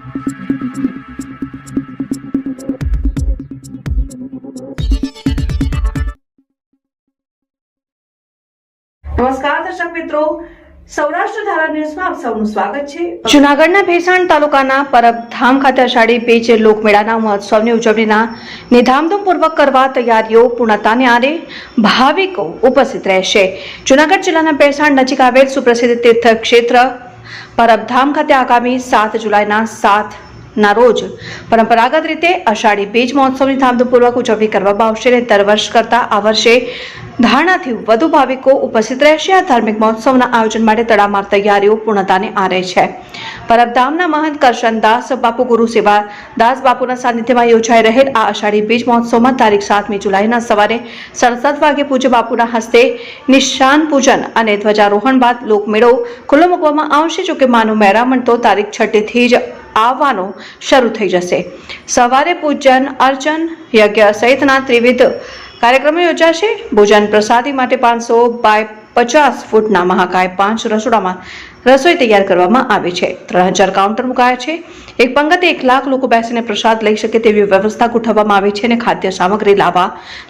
નમસ્કાર દર્શક મિત્રો, સૌરાષ્ટ્ર ધારા ન્યૂઝમાં આપ સૌનું સ્વાગત છે। જૂનાગઢના ભેસાણ તાલુકાના પરબધામ ખાતે અષાઢી બીજ લોકમેળાના મહોત્સવની ઉજવણીના નિધામધૂમપૂર્વક કરવા તૈયારીઓ પૂર્ણતાને આરે ભાવિકો ઉપસ્થિત રહેશે। જૂનાગઢ જિલ્લાના ભેસાણ નજીક આવેલ સુપ્રસિદ્ધ તીર્થ ક્ષેત્ર પરબધામ ખાતે આગામી 7 જુલાઈના ના રોજ પરંપરાગત રીતે અષાઢી બીજ મહોત્સવની ધામધૂમપૂર્વક ઉજવણી કરવામાં આવશે અને દર વર્ષ કરતા આ વર્ષે ધારણાથી વધુ ભાવિકો ઉપસ્થિત રહેશે। આ ધાર્મિક મહોત્સવના આયોજન માટે તડામાર તૈયારીઓ પૂર્ણતાને આરે છે। પરબધામના મહંત કરશનદાસ બાપુ ગુરુ સેવાદાસ બાપુના સાનિધ્યમાં યોજાઈ રહેલ આ અષાઢી બીજ મહોત્સવમાં તારીખ 7મી જુલાઈના સવારે 7:30 વાગે પૂજ્ય બાપુના હસ્તે નિશાન પૂજન અને ધ્વજારોહણ બાદ લોકમેળો ખુલ્લો મૂકવામાં આવશે। જોકે માનું મહેરામણ તો તારીખ 6થી જ આવવાનો શરૂ થઈ જશે। સવારે પૂજન અર્ચન યજ્ઞ સહિતના ત્રિવિધ કાર્યક્રમો યોજાશે। ભોજન પ્રસાદી માટે 500 બાય 50 ફૂટના મહાકાય 5 રસોડામાં રસોઈ તૈયાર કરવામાં આવી છે। 3000 કાઉન્ટર મુકાયા છે। એક પંગતે 1 લાખ લોકો બેસીને પ્રસાદ લઈ શકે તેવી વ્યવસ્થા ગોઠવવામાં આવી છે અને ખાદ્ય સામગ્રી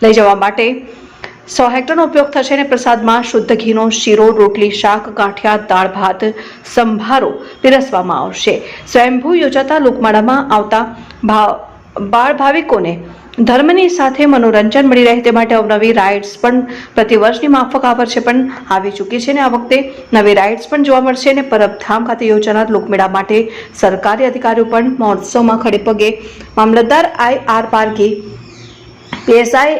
લઈ જવા માટે 100 હેક્ટરનો ઉપયોગ થશે અને પ્રસાદમાં શુદ્ધ ઘીનો શીરો, રોટલી, શાક, ગાંઠિયા, દાળ ભાત, સંભારો પીરસવામાં આવશે। સ્વયંભૂ યોજાતા લોકમેળામાં આવતા બાળ ભાવિકોને ધર્મની સાથે મનોરંજન મળી રહે તે માટે અવનવી રાઇડ્સ પણ પ્રતિવર્ષની માફક આ વર્ષે પણ આવી ચૂકી છે અને આ વખતે નવી રાઇડ્સ પણ જોવા મળશે અને પરબધામ ખાતે યોજાનાર લોકમેળા માટે સરકારી અધિકારીઓ પણ મહોત્સવમાં ખડેપગે મામલતદાર IR Pargi, PSI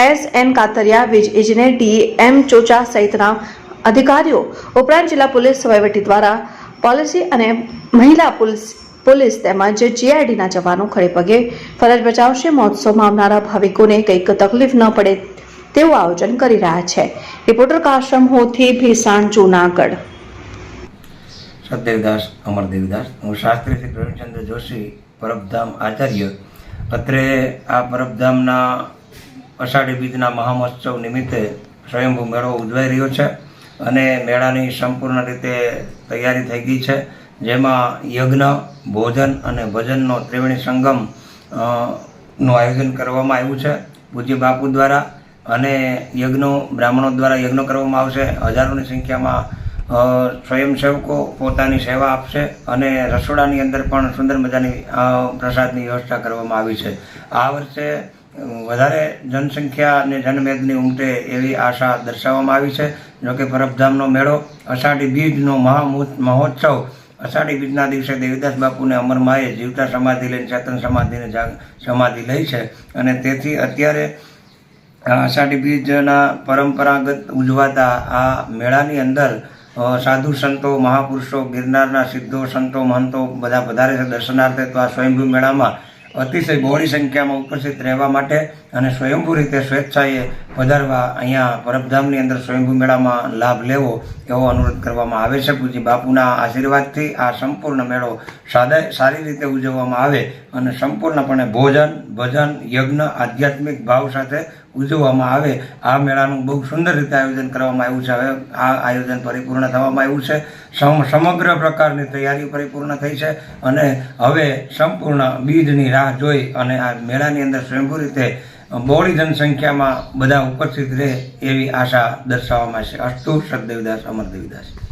SN Katariya, વીજ ઇજનેર DM ચોચા સહિતના અધિકારીઓ ઉપરાંત જિલ્લા પોલીસ વહીવટી દ્વારા પોલિસી અને મહિલા પોલીસ તેમજ GIDના જવાનો ખડેપગે ફરજ બજાવશે। મહોત્સવમાં આવનારા ભાવિકોને કંઈક તકલીફ ન પડે તેવું આયોજન કરી રહ્યા છે। રિપોર્ટર કાશમ હોથી, ભેસાણ, જૂનાગઢ। સતદેવદાસ અમરદેવદાસ, હું શાસ્ત્રી શ્રી પ્રવીણચંદ્ર જોશી, પરબધામ આચાર્ય। અત્રે આ પરબધામના અષાઢી બીજના મહામહોત્સવ નિમિત્તે સ્વયંભૂ મેળો ઉજવાઈ રહ્યો છે અને મેળાની સંપૂર્ણ રીતે તૈયારી થઈ ગઈ છે, જેમાં યજ્ઞ, ભોજન અને ભજનનો ત્રિવેણી સંગમ નું આયોજન કરવામાં આવ્યું છે પૂજ્ય બાપુ દ્વારા અને બ્રાહ્મણો દ્વારા યજ્ઞ કરવામાં આવશે। હજારોની સંખ્યામાં સ્વયંસેવકો પોતાની સેવા આપશે અને રસોડાની અંદર પણ સુંદર મજાની પ્રસાદની વ્યવસ્થા કરવામાં આવી છે। આ વર્ષે વધારે જનસંખ્યા અને જનમેદની ઉમટે એવી આશા દર્શાવવામાં આવી છે। જોકે પરબધામનો મેળો અષાઢી બીજનો મહોત્સવ અષાઢી બીજના દિવસે દેવીદાસ બાપુને અમરમાએ જીવતા સમાધિ લઈને ચેતન સમાધિ લઈ છે અને તેથી અત્યારે અષાઢી બીજના પરંપરાગત ઉજવાતા આ મેળાની અંદર સાધુ સંતો, મહાપુરુષો, ગિરનારના સિદ્ધો, સંતો, મહંતો બધા પધારે છે દર્શનાર્થે। તો આ સ્વયંભૂ મેળામાં અતિશય બહોળી સંખ્યામાં ઉપસ્થિત રહેવા માટે અને સ્વયંભૂ રીતે સ્વેચ્છાએ પધારવા અહીંયા પરબધામની અંદર સ્વયંભૂ મેળામાં લાભ લેવો એવો અનુરોધ કરવામાં આવે છે। પૂજ્ય બાપુના આશીર્વાદથી આ સંપૂર્ણ મેળો સારી રીતે ઉજવવામાં આવે અને સંપૂર્ણપણે ભોજન, ભજન, યજ્ઞ, આધ્યાત્મિક ભાવ સાથે ઉજવવામાં આવે। આ મેળાનું બહુ સુંદર રીતે આયોજન કરવામાં આવ્યું છે। હવે આ આયોજન પરિપૂર્ણ થવામાં આવ્યું છે। સમગ્ર પ્રકારની તૈયારી પરિપૂર્ણ થઈ છે અને હવે સંપૂર્ણ બીજની રાહ જોઈ અને આ મેળાની અંદર સ્વયંભૂ રીતે બહોળી જનસંખ્યામાં બધા ઉપસ્થિત રહે એવી આશા દર્શાવવામાં છે। અસ્તુ, સતદેવદાસ અમરદેવદાસ।